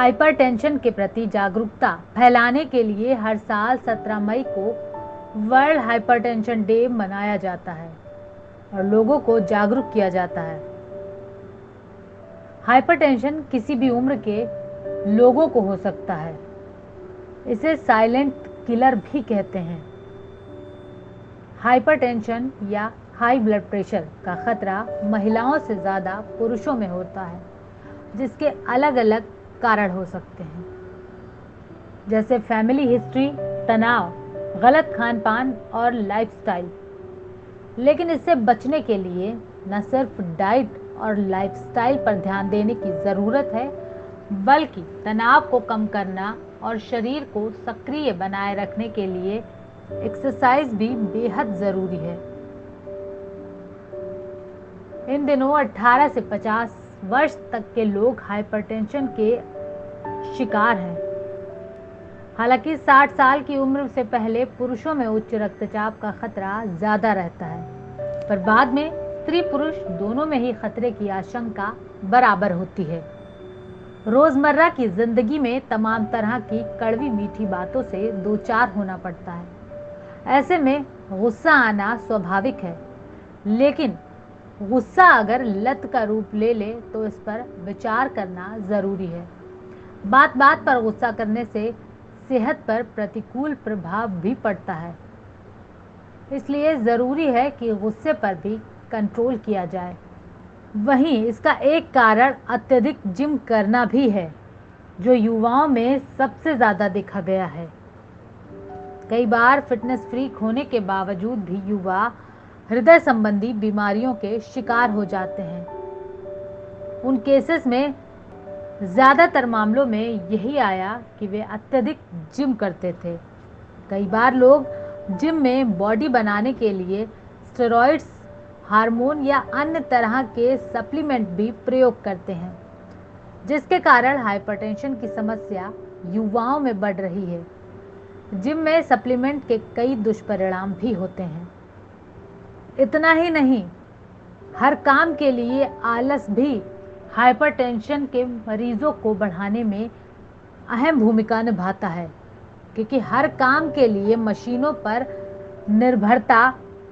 Hypertension के प्रति जागरूकता फैलाने के लिए हर साल 17 मई को वर्ल्ड हाइपरटेंशन डे मनाया जाता है और लोगों को जागरूक किया जाता है। हाइपरटेंशन किसी भी उम्र के लोगों को हो सकता है। इसे साइलेंट किलर भी कहते हैं। हाइपरटेंशन या हाई ब्लड प्रेशर का खतरा महिलाओं से ज़्यादा पुरुषों में होता है, जिसके अलग अलग कारण हो सकते हैं, जैसे फैमिली हिस्ट्री, तनाव, गलत खान पान और लाइफस्टाइल। लेकिन इससे बचने के लिए न सिर्फ डाइट और लाइफस्टाइल पर ध्यान देने की ज़रूरत है, बल्कि तनाव को कम करना और शरीर को सक्रिय बनाए रखने के लिए एक्सरसाइज भी बेहद ज़रूरी है। इन दिनों 18 से 50 वर्ष तक के लोग हाइपरटेंशन के शिकार हैं। हालांकि 60 साल की उम्र से पहले पुरुषों में उच्च रक्तचाप का खतरा ज़्यादा रहता है, पर बाद में स्त्री पुरुष दोनों में ही खतरे की आशंका बराबर होती है। रोज़मर्रा की ज़िंदगी में तमाम तरह की कड़वी मीठी बातों से दो चार होना पड़ता है। ऐसे में गुस्सा आना स्वाभाविक है, लेकिन गुस्सा अगर लत का रूप ले ले तो इस पर विचार करना ज़रूरी है। बात बात पर गुस्सा करने से सेहत पर प्रतिकूल प्रभाव भी पड़ता है, इसलिए ज़रूरी है कि गुस्से पर भी कंट्रोल किया जाए। वहीं इसका एक कारण अत्यधिक जिम करना भी है, जो युवाओं में सबसे ज़्यादा देखा गया है। कई बार फिटनेस फ्रीक होने के बावजूद भी युवा हृदय संबंधी बीमारियों के शिकार हो जाते हैं। उन केसेस में ज़्यादातर मामलों में यही आया कि वे अत्यधिक जिम करते थे। कई बार लोग जिम में बॉडी बनाने के लिए स्टेरॉइड्स, हार्मोन या अन्य तरह के सप्लीमेंट भी प्रयोग करते हैं, जिसके कारण हाइपरटेंशन की समस्या युवाओं में बढ़ रही है। जिम में सप्लीमेंट के कई दुष्परिणाम भी होते हैं। इतना ही नहीं, हर काम के लिए आलस भी हाइपरटेंशन के मरीजों को बढ़ाने में अहम भूमिका निभाता है, क्योंकि हर काम के लिए मशीनों पर निर्भरता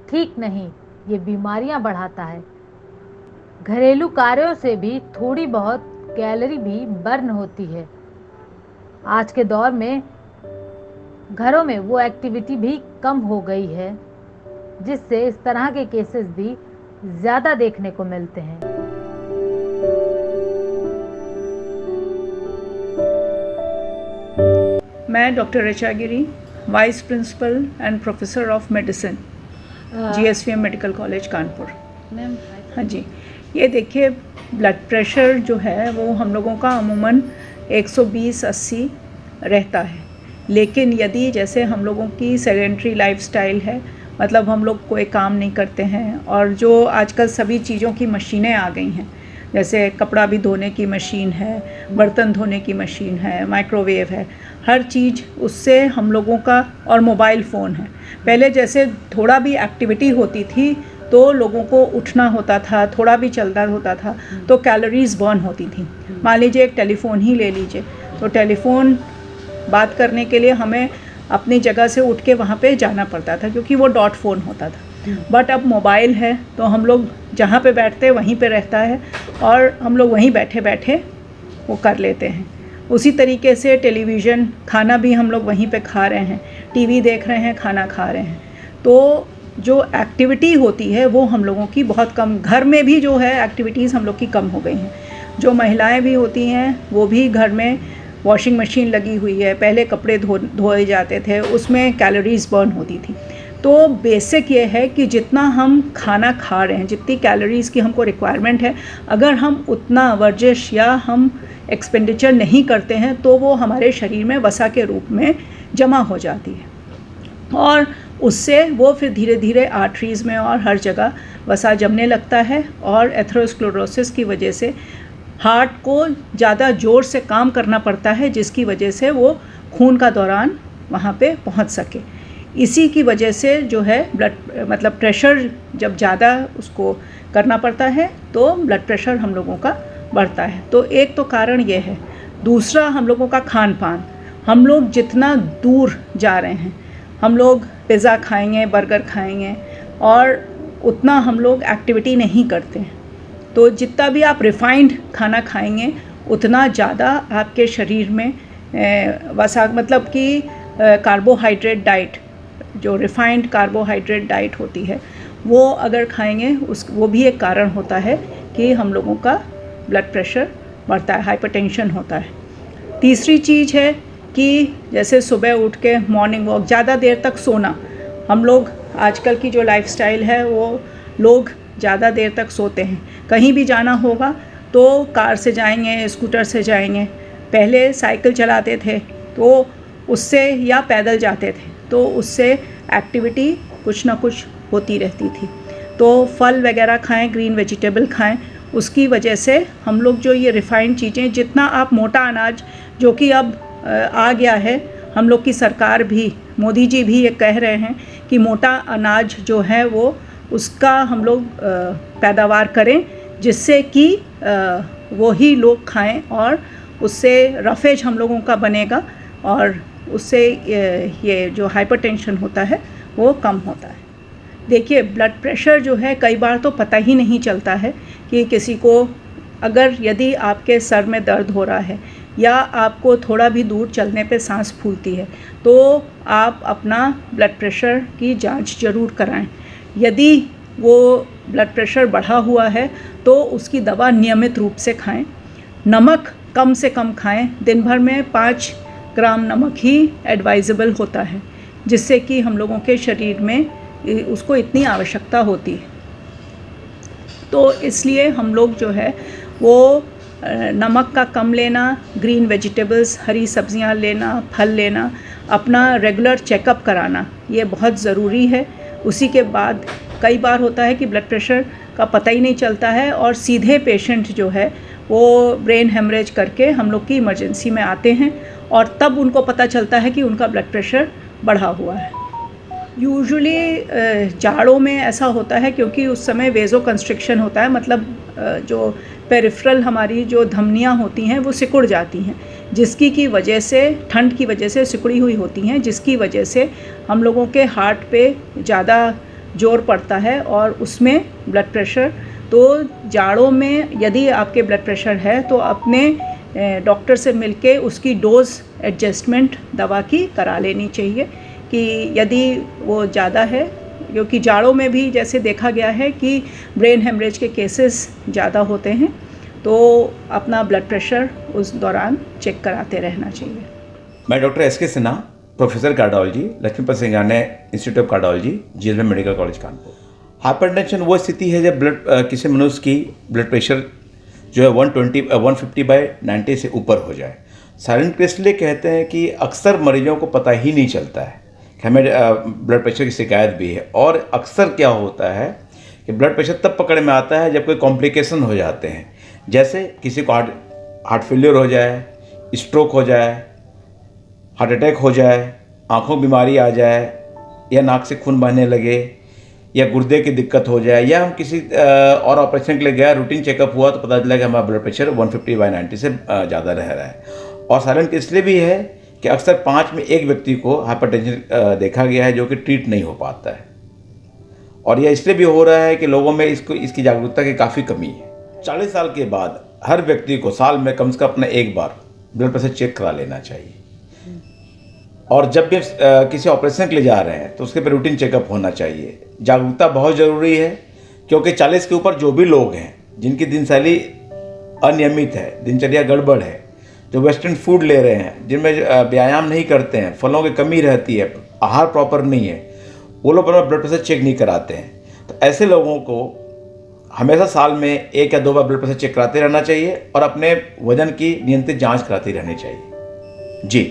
ठीक नहीं, ये बीमारियां बढ़ाता है। घरेलू कार्यों से भी थोड़ी बहुत कैलोरी भी बर्न होती है। आज के दौर में घरों में वो एक्टिविटी भी कम हो गई है, जिससे इस तरह के केसेस भी ज़्यादा देखने को मिलते हैं। मैं doctor Richa Giri, vice principal and professor of medicine, GSVM medical college Kanpur. Ma'am, हाँ जी, ये देखिए, ब्लड प्रेशर जो है वो हम लोगों का अमूमन 120-80 रहता है। लेकिन यदि जैसे हम लोगों की सेडेंट्री लाइफस्टाइल है, मतलब हम लोग कोई काम नहीं करते हैं, और जो आजकल सभी चीज़ों की मशीनें आ गई हैं, जैसे कपड़ा भी धोने की मशीन है, बर्तन धोने की मशीन है, माइक्रोवेव है, हर चीज़ उससे हम लोगों का, और मोबाइल फ़ोन है। पहले जैसे थोड़ा भी एक्टिविटी होती थी तो लोगों को उठना होता था, थोड़ा भी चलना होता था तो कैलोरीज बर्न होती थी। मान लीजिए एक टेलीफ़ोन ही ले लीजिए, तो टेलीफ़ोन बात करने के लिए हमें अपनी जगह से उठ के वहाँ पे जाना पड़ता था, क्योंकि वो डॉट फ़ोन होता था। बट अब मोबाइल है तो हम लोग जहाँ पे बैठते हैं वहीं पे रहता है, और हम लोग वहीं बैठे बैठे वो कर लेते हैं। उसी तरीके से टेलीविज़न, खाना भी हम लोग वहीं पे खा रहे हैं, टीवी देख रहे हैं, खाना खा रहे हैं। तो जो एक्टिविटी होती है वो हम लोगों की बहुत कम, घर में भी जो है एक्टिविटीज़ हम लोग की कम हो गई हैं। जो महिलाएं भी होती हैं वो भी घर में वॉशिंग मशीन लगी हुई है, पहले कपड़े धोए जाते थे, उसमें कैलोरीज बर्न होती थी। तो बेसिक ये है कि जितना हम खाना खा रहे हैं, जितनी कैलोरीज़ की हमको रिक्वायरमेंट है, अगर हम उतना वर्जिश या हम एक्सपेंडिचर नहीं करते हैं तो वो हमारे शरीर में वसा के रूप में जमा हो जाती है, और उससे वो फिर धीरे धीरे आर्टरीज़ में और हर जगह वसा जमने लगता है, और एथेरोस्क्लेरोसिस की वजह से हार्ट को ज़्यादा ज़ोर से काम करना पड़ता है, जिसकी वजह से वो खून का दौरान वहाँ पे पहुँच सके। इसी की वजह से जो है मतलब प्रेशर जब ज़्यादा उसको करना पड़ता है तो ब्लड प्रेशर हम लोगों का बढ़ता है। तो एक तो कारण ये है। दूसरा हम लोगों का खान पान, हम लोग जितना दूर जा रहे हैं, हम लोग पिज़्ज़ा खाएंगे, बर्गर खाएंगे और उतना हम लोग एक्टिविटी नहीं करते हैं। तो जितना भी आप रिफ़ाइंड खाना खाएंगे उतना ज़्यादा आपके शरीर में मतलब कि कार्बोहाइड्रेट डाइट, जो रिफ़ाइंड कार्बोहाइड्रेट डाइट होती है वो अगर खाएंगे वो भी एक कारण होता है कि हम लोगों का ब्लड प्रेशर बढ़ता है, हाइपरटेंशन होता है। तीसरी चीज़ है कि जैसे सुबह उठ के मॉर्निंग वॉक, ज़्यादा देर तक सोना। हम लोग आजकल की जो लाइफस्टाइल है वो लोग ज़्यादा देर तक सोते हैं। कहीं भी जाना होगा तो कार से जाएंगे, स्कूटर से जाएंगे, पहले साइकिल चलाते थे तो उससे, या पैदल जाते थे तो उससे एक्टिविटी कुछ ना कुछ होती रहती थी। तो फल वगैरह खाएं, ग्रीन वेजिटेबल खाएं, उसकी वजह से हम लोग जो ये रिफ़ाइंड चीज़ें, जितना आप मोटा अनाज जो कि अब आ गया है, हम लोग की सरकार भी, मोदी जी भी ये कह रहे हैं कि मोटा अनाज जो है वो उसका हम लोग पैदावार करें, जिससे कि वही लोग खाएं और उससे रफेज हम लोगों का बनेगा और उससे ये जो हाइपरटेंशन होता है वो कम होता है। देखिए, ब्लड प्रेशर जो है कई बार तो पता ही नहीं चलता है कि किसी को, अगर यदि आपके सर में दर्द हो रहा है या आपको थोड़ा भी दूर चलने पे सांस फूलती है तो आप अपना ब्लड प्रेशर की जांच ज़रूर कराएं। यदि वो ब्लड प्रेशर बढ़ा हुआ है तो उसकी दवा नियमित रूप से खाएं। नमक कम से कम खाएं, दिन भर में 5 ग्राम नमक ही एडवाइजेबल होता है, जिससे कि हम लोगों के शरीर में उसको इतनी आवश्यकता होती है। तो इसलिए हम लोग जो है वो नमक का कम लेना, ग्रीन वेजिटेबल्स, हरी सब्जियां लेना, फल लेना, अपना रेगुलर चेकअप कराना, ये बहुत ज़रूरी है। उसी के बाद कई बार होता है कि ब्लड प्रेशर का पता ही नहीं चलता है और सीधे पेशेंट जो है वो ब्रेन हेमरेज करके हम लोग की इमरजेंसी में आते हैं और तब उनको पता चलता है कि उनका ब्लड प्रेशर बढ़ा हुआ है। यूजुअली जाड़ों में ऐसा होता है क्योंकि उस समय वेज़ो कंस्ट्रिक्शन होता है, मतलब जो पेरिफेरल हमारी जो धमनियाँ होती हैं वो सिकुड़ जाती हैं, जिसकी की वजह से, ठंड की वजह से सिकुड़ी हुई होती हैं, जिसकी वजह से हम लोगों के हार्ट पे ज़्यादा जोर पड़ता है और उसमें ब्लड प्रेशर। तो जाड़ों में यदि आपके ब्लड प्रेशर है तो अपने डॉक्टर से मिलके उसकी डोज़ एडजस्टमेंट दवा की करा लेनी चाहिए कि यदि वो ज़्यादा है, क्योंकि जाड़ों में भी जैसे देखा गया है कि ब्रेन हेमरेज के केसेस ज़्यादा होते हैं, तो अपना ब्लड प्रेशर उस दौरान चेक कराते रहना चाहिए। मैं doctor S K Sinha, professor cardiology, Lakshmipat Singhania institute of cardiology, GSM medical college Kanpur. Hypertension वो स्थिति है जब किसी मनुष्य की ब्लड प्रेशर जो है 150/90 से ऊपर हो जाए। साइलेंट क्रिस्टली कहते हैं कि अक्सर मरीजों को पता ही नहीं चलता है कि हमें ब्लड प्रेशर की शिकायत भी है, और अक्सर क्या होता है कि ब्लड प्रेशर तब पकड़ में आता है जब कोई कॉम्प्लिकेशन हो जाते हैं, जैसे किसी को हार्ट फेलियर हो जाए, स्ट्रोक हो जाए, हार्ट अटैक हो जाए, आँखों की बीमारी आ जाए, या नाक से खून बहने लगे, या गुर्दे की दिक्कत हो जाए, या हम किसी और ऑपरेशन के लिए गया, रूटीन चेकअप हुआ तो पता चला कि हमारा ब्लड प्रेशर 150/90 से ज़्यादा रह रहा है। और साइलेंट इसलिए भी है कि अक्सर 5 में 1 व्यक्ति को हाइपरटेंशन देखा गया है जो कि ट्रीट नहीं हो पाता है, और यह इसलिए भी हो रहा है कि लोगों में इसकी जागरूकता की काफ़ी कमी है। 40 साल के बाद हर व्यक्ति को साल में कम से कम अपना एक बार ब्लड प्रेशर चेक करा लेना चाहिए, और जब भी किसी ऑपरेशन के लिए जा रहे हैं तो उसके पे रूटीन चेकअप होना चाहिए। जागरूकता बहुत ज़रूरी है, क्योंकि 40 के ऊपर जो भी लोग हैं जिनकी दिनशैली अनियमित है, दिनचर्या गड़बड़ है, जो वेस्टर्न फूड ले रहे हैं, जिनमें व्यायाम नहीं करते हैं, फलों की कमी रहती है, आहार प्रॉपर नहीं है, वो लोग अपना ब्लड प्रेशर चेक नहीं कराते हैं। तो ऐसे लोगों को हमेशा साल में 1 या 2 बार ब्लड प्रेशर चेक कराते रहना चाहिए और अपने वजन की नियंत्रित जांच कराती रहनी चाहिए। जी,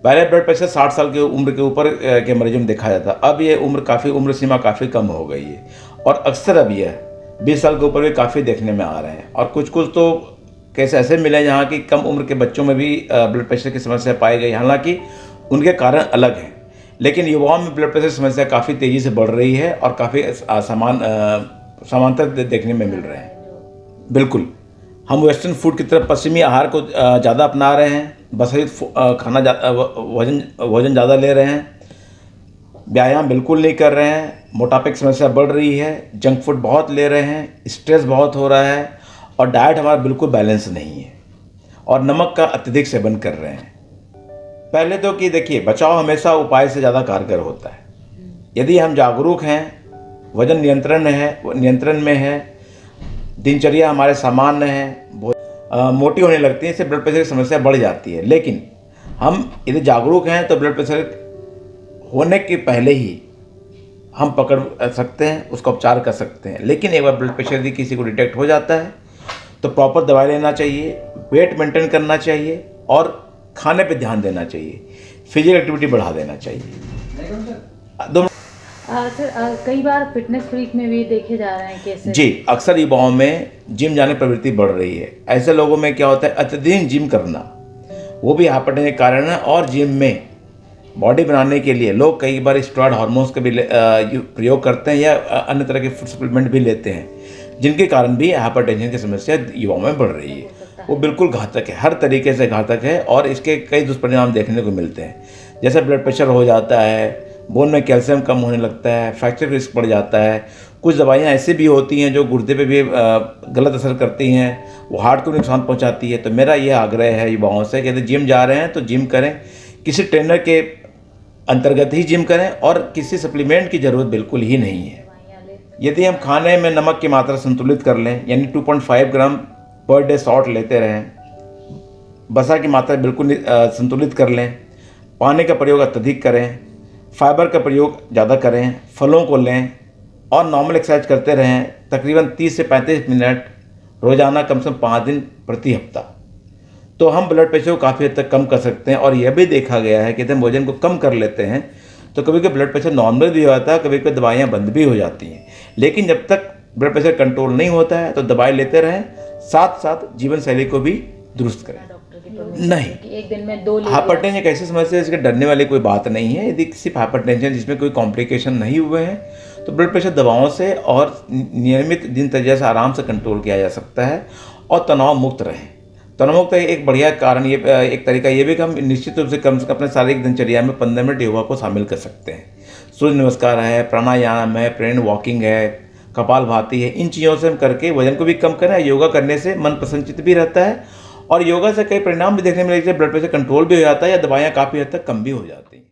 पहले ब्लड प्रेशर 60 साल की उम्र के ऊपर के मरीजों में देखा जाता, अब ये उम्र सीमा काफ़ी कम हो गई है, और अक्सर अब यह 20 साल के ऊपर भी काफ़ी देखने में आ रहे हैं, और कुछ तो केस ऐसे मिले जहाँ की कम उम्र के बच्चों में भी ब्लड प्रेशर की समस्या पाई गई। हालांकि उनके कारण अलग हैं, लेकिन युवाओं में ब्लड प्रेशर समस्या काफ़ी तेज़ी से बढ़ रही है और काफ़ी समांतर देखने में मिल रहे हैं। बिल्कुल, हम वेस्टर्न फूड की तरफ पश्चिमी आहार को ज़्यादा अपना रहे हैं, बसहित खाना भोजन ज़्यादा ले रहे हैं, व्यायाम बिल्कुल नहीं कर रहे हैं, मोटापे की समस्या बढ़ रही है, जंक फूड बहुत ले रहे हैं, स्ट्रेस बहुत हो रहा है और डाइट हमारा बिल्कुल बैलेंस नहीं है और नमक का अत्यधिक सेवन कर रहे हैं। पहले तो कि देखिए, बचाव हमेशा उपाय से ज़्यादा कारगर होता है। यदि हम जागरूक हैं, वजन नियंत्रण में है, दिनचर्या हमारे सामान्य है, मोटी होने लगती है, इससे ब्लड प्रेशर की समस्या बढ़ जाती है। लेकिन हम यदि जागरूक हैं तो ब्लड प्रेशर होने के पहले ही हम पकड़ सकते हैं, उसका उपचार कर सकते हैं। लेकिन एक बार ब्लड प्रेशर यदि किसी को डिटेक्ट हो जाता है तो प्रॉपर दवाई लेना चाहिए, वेट मेंटेन करना चाहिए और खाने पे ध्यान देना चाहिए, फिजिकल एक्टिविटी बढ़ा देना चाहिए। सर कई बार फिटनेस फ्रीक में भी देखे जा रहे हैं केसेस। जी, अक्सर युवाओं में जिम जाने की प्रवृत्ति बढ़ रही है। ऐसे लोगों में क्या होता है, अत्यधिक जिम करना, वो भी हाइपरटेंशन के कारण है। और जिम में बॉडी बनाने के लिए लोग कई बार स्टेरॉयड हार्मोन्स का भी प्रयोग करते हैं या अन्य तरह के फूड सप्लीमेंट भी लेते हैं, जिनके कारण भी हाइपरटेंशन की समस्या युवाओं में बढ़ रही है। वो बिल्कुल घातक है, हर तरीके से घातक है और इसके कई दुष्परिणाम देखने को मिलते हैं। जैसे ब्लड प्रेशर हो जाता है, बोन में कैल्शियम कम होने लगता है, फ्रैक्चर रिस्क बढ़ जाता है। कुछ दवाइयाँ ऐसी भी होती हैं जो गुर्दे पे भी गलत असर करती हैं, वो हार्ट को नुकसान पहुंचाती है। तो मेरा ये आग्रह है युवाओं से कि यदि जिम जा रहे हैं तो जिम करें, किसी ट्रेनर के अंतर्गत ही जिम करें और किसी सप्लीमेंट की ज़रूरत बिल्कुल ही नहीं है। यदि हम खाने में नमक की मात्रा संतुलित कर लें, यानी 2.5 ग्राम पर डे सॉल्ट लेते रहें, वसा की मात्रा बिल्कुल संतुलित कर लें, पानी का प्रयोग अत्यधिक करें, फाइबर का प्रयोग ज़्यादा करें, फलों को लें और नॉर्मल एक्सरसाइज करते रहें, तकरीबन 30 से 35 मिनट रोज़ाना, कम से कम 5 दिन प्रति हफ्ता, तो हम ब्लड प्रेशर को काफ़ी हद तक कम कर सकते हैं। और यह भी देखा गया है कि यदि हम वजन को कम कर लेते हैं तो कभी कभी ब्लड प्रेशर नॉर्मल भी हो जाता है, कभी कभी दवाइयाँ बंद भी हो जाती हैं। लेकिन जब तक ब्लड प्रेशर कंट्रोल नहीं होता है तो दवाई लेते रहें, साथ साथ जीवन शैली को भी दुरुस्त करें। नहीं, एक दिन में 2 हाइपरटेंशन एक ऐसी समस्या है, इसके डरने वाली कोई बात नहीं है। यदि सिर्फ हाइपरटेंशन जिसमें कोई कॉम्प्लिकेशन नहीं हुए हैं तो ब्लड प्रेशर दवाओं से और नियमित दिनचर्या से आराम से कंट्रोल किया जा सकता है और तनाव मुक्त रहें। तनाव मुक्त एक बढ़िया कारण ये एक तरीका ये भी कि हम निश्चित रूप से कम से कम अपने शारीरिक दिनचर्या में 15 मिनट योगा को शामिल कर सकते हैं। सूर्य नमस्कार है, प्राणायाम है, प्रेरण वॉकिंग है, कपालभाति है, इन चीज़ों से हम करके वजन को भी कम करें। योगा करने से मन प्रसन्नचित्त भी रहता है और योगा से कई परिणाम भी देखने में मिलते हैं, ब्लड प्रेशर कंट्रोल भी हो जाता है या दवाइयाँ काफ़ी हद तक कम भी हो जाती हैं।